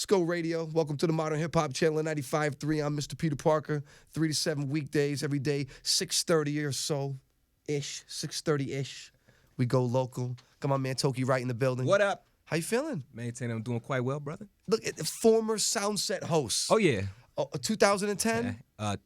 Let's go radio. Welcome to the Modern Hip Hop Channel at 95.3. I'm Mr. Peter Parker. 3 to 7 weekdays every day, 6:30 or so, 6:30-ish. We go local. Got my man Toki Wright in the building. What up? How you feeling? Maintain, I'm doing quite well, brother. Look at the former Soundset host. Oh, yeah. 2010?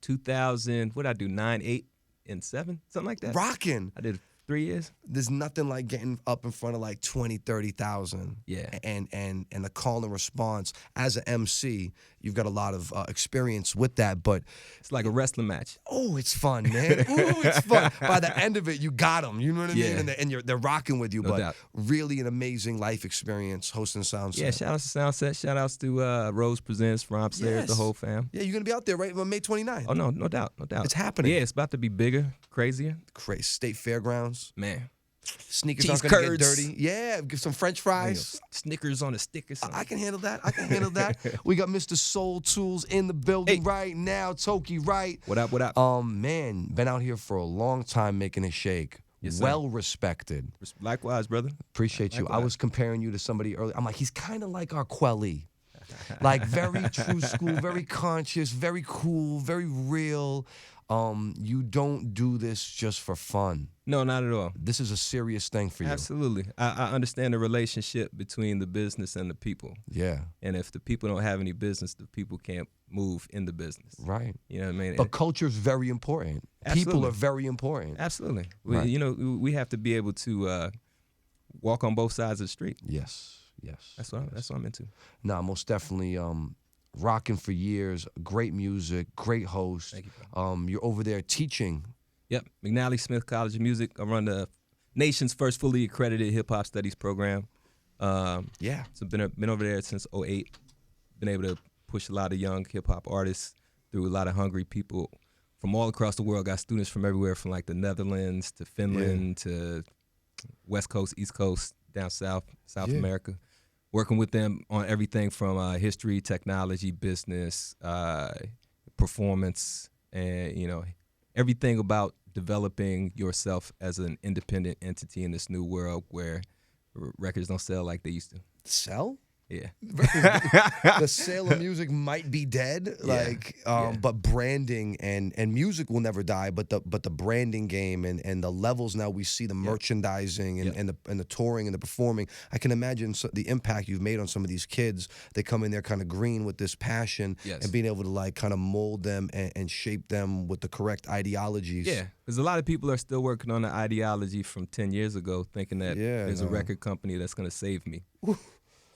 2000, what did I do, 9, 8, and 7? Something like that. Rocking. I did 3 years. There's nothing like getting up in front of like 20, 30,000. Yeah. And the call and response. As an MC, you've got a lot of experience with that, but It's like a wrestling match. oh, it's fun, man. Ooh, it's fun. By the end of it, you got them. You know what I Yeah. mean? And they're rocking with you, No but doubt. really an amazing life experience hosting Soundset. Yeah, shout outs to Soundset. Shout outs to Rose Presents, Romp Stairs, Yes. the whole fam. Yeah, you're going to be out there, right? On May 29th. Oh, no doubt, no doubt. It's happening. Yeah, it's about to be bigger, crazier. Crazy. State Fairgrounds. Man. Sneakers Cheese aren't going to get curds. dirty. Yeah, give some French fries. Snickers on a stick or something. I can handle that. I can handle that. We got Mr. Soul Tools in the building right now. Toki Wright. What up, what up? Man, been out here for a long time making it shake. Yes, sir. Well respected. Likewise, brother. Appreciate you. I Likewise. was comparing you to somebody earlier. I'm like, he's kind of like our Quelly. Like very true school, very conscious, very cool, very real. You don't do this just for fun. No, not at all. This is a serious thing for you. Absolutely. I understand the relationship between the business and the people. Yeah. And if the people don't have any business, the people can't move in the business. Right. You know what I mean? But culture is very important. People Absolutely. are very important. Absolutely. Right. We have to be able to walk on both sides of the street. Yes. Yes. That's what I'm into. Nah, most definitely. Rocking for years. Great music. Great host. Thank you, bro. You're over there teaching. Yep. McNally Smith College of Music. I run the nation's first fully accredited hip hop studies program. Yeah. So been over there since 2008. Been able to push a lot of young hip hop artists through a lot of hungry people from all across the world. Got students from everywhere, from like the Netherlands to Finland to West Coast, East Coast, down South America. Working with them on everything from history, technology, business, performance, and everything about developing yourself as an independent entity in this new world where records don't sell like they used to. Sell? Yeah. The sale of music might be dead, but branding and music will never die. But the branding game and the levels now we see the merchandising and the touring and the performing. I can imagine the impact you've made on some of these kids. They come in there kind of green with this passion and being able to like kind of mold them and shape them with the correct ideologies. Yeah, because a lot of people are still working on the ideology from 10 years ago, thinking that there's a record company that's going to save me.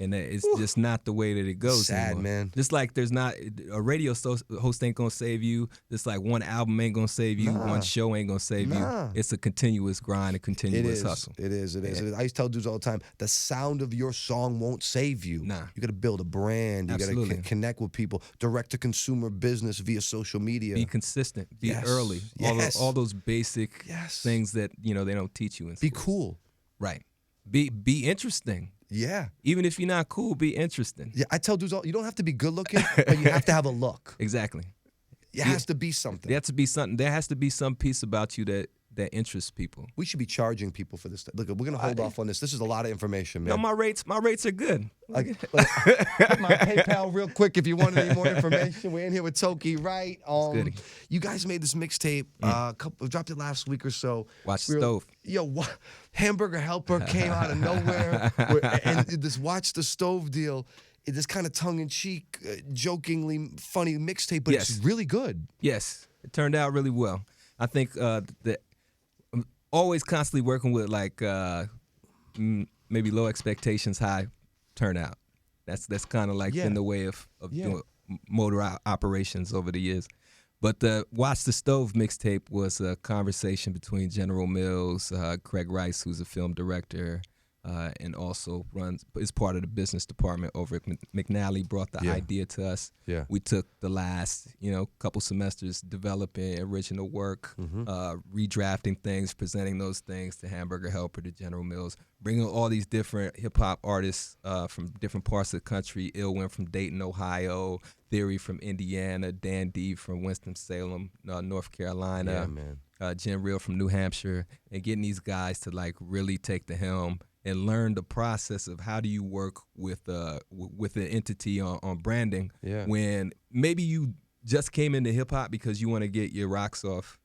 And that it's just not the way that it goes. Sad, anymore. man. Just like there's not a radio host ain't gonna save you. Just like one album ain't gonna save you. One show ain't gonna save you. It's a continuous grind, a continuous hustle. It is. I used to tell dudes all the time, the sound of your song won't save you. Nah. You got to build a brand. You got to connect with people. Direct to consumer business via social media. Be consistent. Be early. All those basic things that they don't teach you in school. Be cool. Right. Be interesting. Yeah. Even if you're not cool, be interesting. Yeah, I tell dudes you don't have to be good looking, but you have to have a look. Exactly. It has to be something. There has to be something. There has to be some piece about you that interests people. We should be charging people for this. Look, we're gonna hold off on this. This is a lot of information, man. No, my rates are good. Hit my PayPal real quick if you want any more information. We're in here with Toki Wright. You guys made this mixtape. Dropped it last week or so. Watch the Stove. Yo, Hamburger Helper came out of nowhere, and this Watch the Stove deal. This kind of tongue-in-cheek, jokingly funny mixtape, but it's really good. Yes, it turned out really well. I think that I'm always constantly working with like maybe low expectations, high turnout. That's kind of like in the way of doing motor operations over the years. But the Watch the Stove mixtape was a conversation between General Mills, Craig Rice, who's a film director, and also is part of the business department over at McNally, brought the idea to us. Yeah. We took the last, couple semesters developing original work, redrafting things, presenting those things to Hamburger Helper, to General Mills, bringing all these different hip-hop artists from different parts of the country. Ilwin from Dayton, Ohio, Theory from Indiana, Dan D from Winston-Salem, North Carolina, Jen Real from New Hampshire, and getting these guys to like really take the helm and learn the process of how do you work with an entity on branding when maybe you just came into hip hop because you want to get your rocks off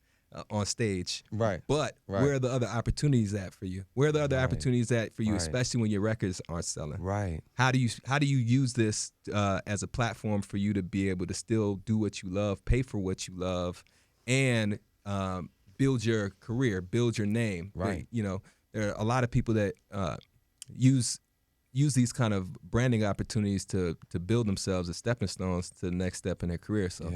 on stage. Right. But where are the other opportunities at for you? Where are the other opportunities at for you, Right. especially when your records aren't selling? Right. How do you use this as a platform for you to be able to still do what you love, pay for what you love, and build your career, build your name? Right. You know, there are a lot of people that use these kind of branding opportunities to build themselves as stepping stones to the next step in their career. So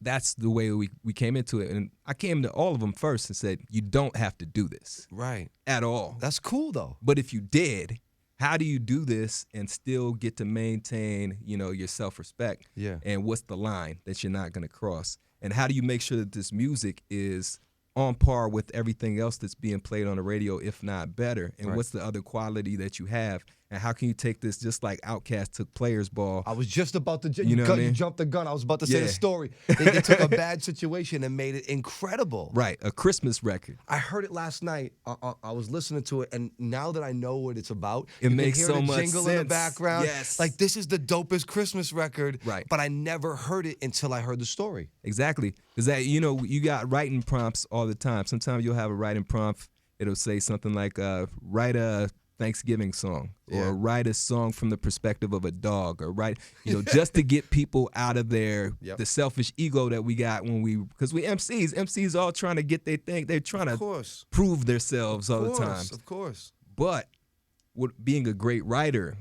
that's the way we came into it. And I came to all of them first and said, you don't have to do this. Right. At all. That's cool though. But if you did, how do you do this and still get to maintain, you know, your self-respect? Yeah. And what's the line that you're not going to cross? And how do you make sure that this music is on par with everything else that's being played on the radio, if not better? And what's the other quality that you have? And how can you take this just like Outkast took Players Ball? I was just about to You know what I mean? you jumped the gun. I was about to say the story. They took a bad situation and made it incredible. Right, a Christmas record. I heard it last night. I was listening to it, and now that I know what it's about, It you makes can so hear the much jingle in the sense. background. Yes. Like, this is the dopest Christmas record. Right. But I never heard it until I heard the story. Exactly, because that, you know, you got writing prompts all the time. Sometimes you'll have a writing prompt. It'll say something like, write a Thanksgiving song, or write a song from the perspective of a dog, or write, you know, just to get people out of their the selfish ego that we got because we MCs all trying to get their thing. They're trying to prove themselves all the time. Of course. But being a great writer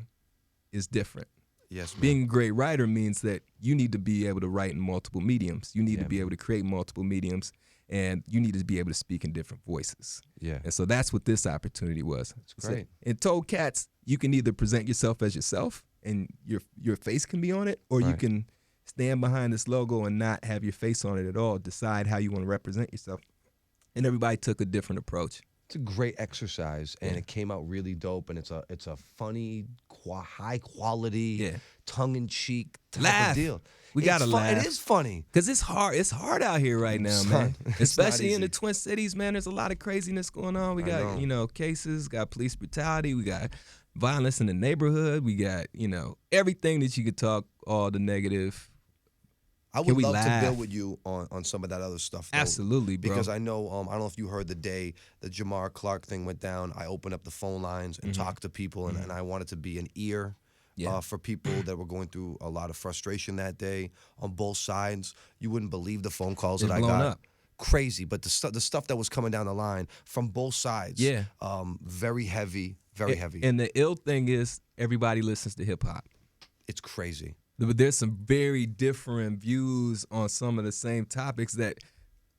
is different. Yes, man. Being a great writer means that you need to be able to write in multiple mediums. You need to be able to create multiple mediums, and you need to be able to speak in different voices. Yeah. And so that's what this opportunity was. That's great. In Told Cats, you can either present yourself as yourself, and your face can be on it, or you can stand behind this logo and not have your face on it at all. Decide how you want to represent yourself. And everybody took a different approach. It's a great exercise, and it came out really dope. And it's a funny, high quality, tongue-in-cheek type of deal. We gotta laugh. It is funny because it's hard. It's hard out here right now, man. It's Especially not in the easy. Twin Cities, man. There's a lot of craziness going on. We got cases. Got police brutality. We got violence in the neighborhood. We got everything that you could talk. All the negative. I would love to build with you on some of that other stuff, though. Absolutely, bro. Because I know, I don't know if you heard the day the Jamar Clark thing went down, I opened up the phone lines and talked to people, and I wanted to be an ear for people that were going through a lot of frustration that day on both sides. You wouldn't believe the phone calls that I got. Up. Crazy, but the stuff that was coming down the line from both sides, very heavy, very heavy. And the ill thing is everybody listens to hip-hop. It's crazy. But there's some very different views on some of the same topics that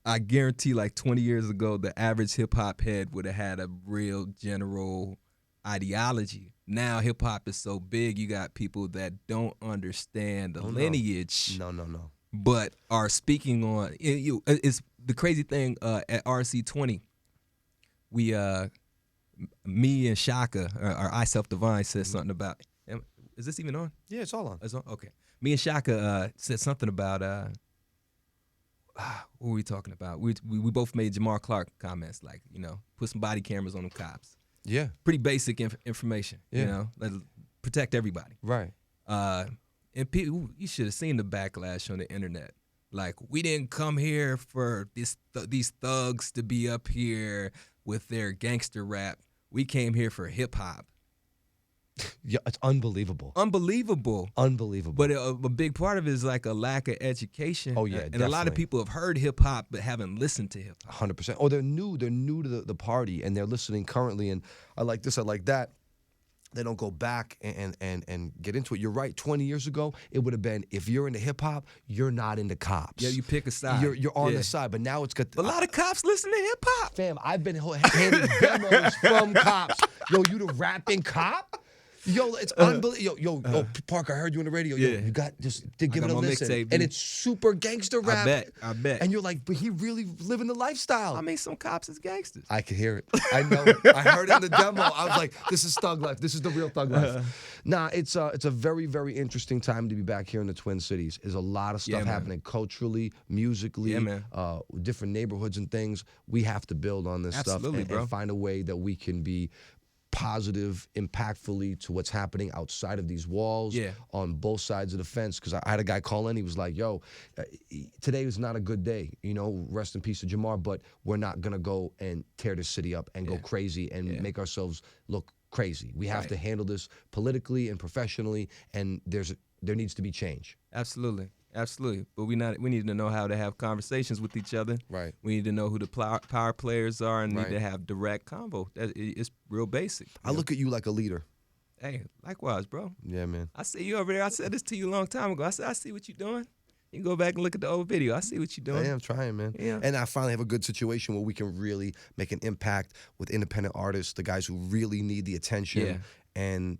I guarantee like 20 years ago, the average hip-hop head would have had a real general ideology. Now hip-hop is so big, you got people that don't understand the lineage. No. But are speaking on it's the crazy thing at RC20. We me and Shaka, or I Self Divine, said something about. Is this even on? Yeah, it's all on. It's on? Okay. Me and Shaka said something about what were we talking about? We both made Jamar Clark comments like, put some body cameras on them cops. Yeah. Pretty basic information. Yeah. Like, protect everybody. Right. And people, you should have seen the backlash on the internet. Like, we didn't come here for these thugs to be up here with their gangster rap. We came here for hip hop. Yeah, it's unbelievable. Unbelievable. But a big part of it is like a lack of education. Oh, yeah, And definitely. a lot of people have heard hip hop but haven't listened to hip hop. 100%. Or they're new to the party, and they're listening currently, and I like this, I like that. They don't go back and get into it. You're right. 20 years ago, it would have been, if you're into hip hop, you're not into cops. Yeah, you pick a side. You're on the side. But now it's got a lot of cops listen to hip hop. Fam, I've been handed demos from cops. Yo, you the rapping cop? Yo, it's unbelievable. Yo, Parker, I heard you on the radio. Yo, you got just to give it a listen. Mixtape, and it's super gangster rap. I bet. And you're like, but he really living the lifestyle. I mean, some cops is gangsters. I could hear it. I know it. I heard it in the demo. I was like, this is thug life. This is the real thug life. Nah, it's a very, very interesting time to be back here in the Twin Cities. There's a lot of stuff happening culturally, musically, different neighborhoods and things. We have to build on this stuff and find a way that we can be positive, impactfully to what's happening outside of these walls on both sides of the fence. Because I had a guy call in, he was like, yo, today is not a good day, you know, rest in peace to Jamar, but we're not going to go and tear this city up and go crazy and make ourselves look crazy. We have to handle this politically and professionally, and there needs to be change. Absolutely. Absolutely, but we need to know how to have conversations with each other. Right. We need to know who the power players are, and need to have direct convo. It's real basic. I look at you like a leader. Hey, likewise, bro. Yeah, man. I see you over there. I said this to you a long time ago. I said, I see what you're doing. You can go back and look at the old video. I see what you're doing. I'm trying, man. Yeah. And I finally have a good situation where we can really make an impact with independent artists, the guys who really need the attention. Yeah. And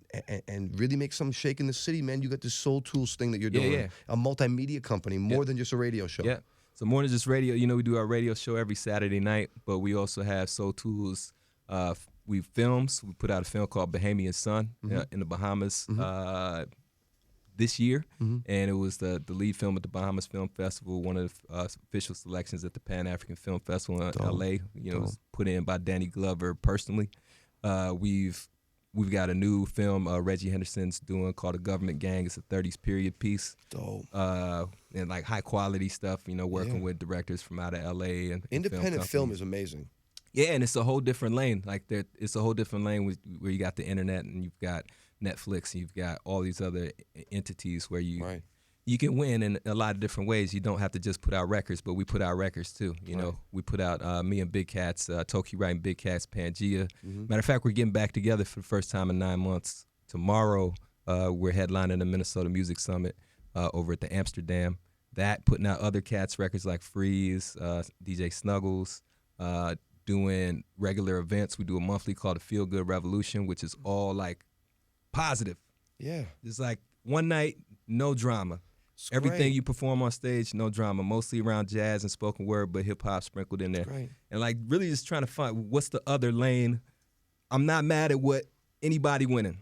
really make some shake in the city, man. You got this Soul Tools thing that you're doing, a multimedia company, more than just a radio show. Yeah, so more than just radio. You know, we do our radio show every Saturday night, but we also have Soul Tools. We films. We put out a film called Bahamian Sun in the Bahamas this year, and it was the lead film at the Bahamas Film Festival, one of the official selections at the Pan African Film Festival in L.A. You know, it was put in by Danny Glover personally. We've got a new film Reggie Henderson's doing called The Government Gang. It's a 30s period piece. Dope. And like high quality stuff, you know, working with directors from out of LA and independent film is amazing. Yeah, and it's a whole different lane. Like it's a whole different lane where you got the internet and you've got Netflix and you've got all these other entities where you can win in a lot of different ways. You don't have to just put out records, but we put out records too. You know, we put out me and Big Cats, Toki Wright and Big Cats, Pangea. Matter of fact, we're getting back together for the first time in 9 months. Tomorrow, we're headlining the Minnesota Music Summit over at the Amsterdam. Putting out other Cats records like Freeze, DJ Snuggles, doing regular events. We do a monthly called the Feel Good Revolution, which is all like positive. Yeah. It's like one night, no drama. Everything you perform on stage, no drama, mostly around jazz and spoken word, but hip hop sprinkled in there. And like really just trying to find what's the other lane. I'm not mad at what anybody winning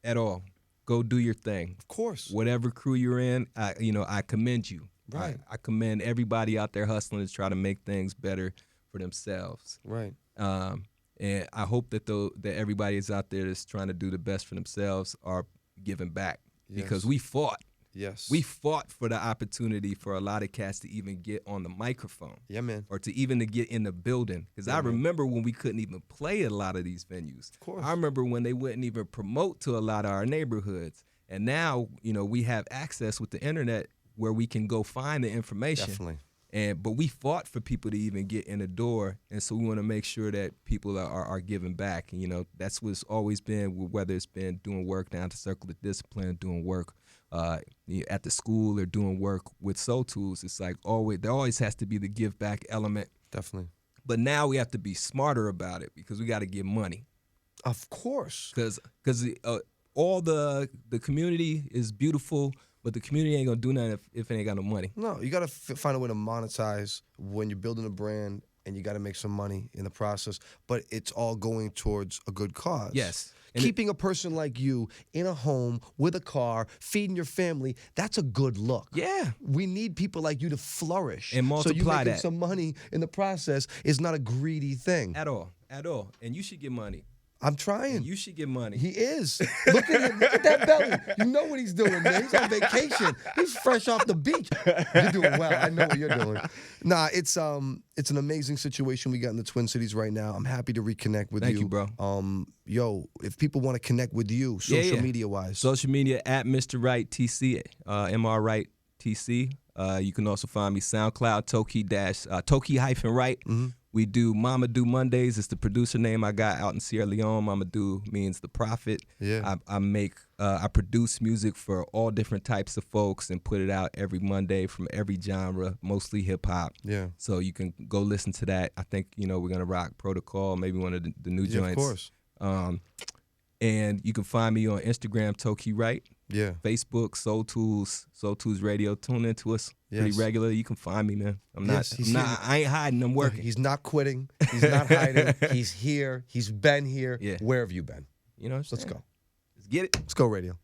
at all. Go do your thing. Of course. Whatever crew you're in, I commend you. Right. I commend everybody out there hustling to try to make things better for themselves. Right. And I hope that that everybody is out there that's trying to do the best for themselves are giving back. Because we fought. Yes. We fought for the opportunity for a lot of cats to even get on the microphone. Yeah, man. Or to even to get in the building. Because I remember when we couldn't even play at a lot of these venues. Of course. I remember when they wouldn't even promote to a lot of our neighborhoods. And now, you know, we have access with the internet where we can go find the information. Definitely. But we fought for people to even get in the door, and so we want to make sure that people are giving back. And, you know, that's what's always been, whether it's been doing work down to Circle of Discipline, doing work at the school, or doing work with Soul Tools. It's like there always has to be the give back element. Definitely. But now we have to be smarter about it because we got to get money. Of course. Because all the community is beautiful. But the community ain't gonna do nothing if it ain't got no money. No, you gotta find a way to monetize when you're building a brand, and you gotta make some money in the process. But it's all going towards a good cause. Yes. And keeping a person like you in a home with a car, feeding your family, that's a good look. Yeah. We need people like you to flourish. And multiply so you making that. some money in the process is not a greedy thing. At all. And you should get money. I'm trying. And you should get money. He is. Look at him. Look at that belly. You know what he's doing, man. He's on vacation. He's fresh off the beach. You're doing well. I know what you're doing. Nah, it's an amazing situation we got in the Twin Cities right now. I'm happy to reconnect with you. Thank you, bro. If people want to connect with you, social media wise. Social media at Mr. Wright TC, MR Wright TC. You can also find me SoundCloud, Toki-Wright. We do Mama Do Mondays. It's the producer name I got out in Sierra Leone. Mama Do means the prophet. Yeah. I produce music for all different types of folks and put it out every Monday from every genre, mostly hip hop. Yeah. So you can go listen to that. I think, you know, we're gonna rock Protocol, maybe one of the new joints. Of course. And you can find me on Instagram, Toki Wright. Yeah. Facebook, Soul Tools Radio. Tune into us pretty regular. You can find me, man. I ain't hiding. I'm working. He's not quitting. He's not hiding. He's here. He's been here. Yeah. Where have you been? You know what I'm saying? Let's go. Let's get it. Let's go, radio.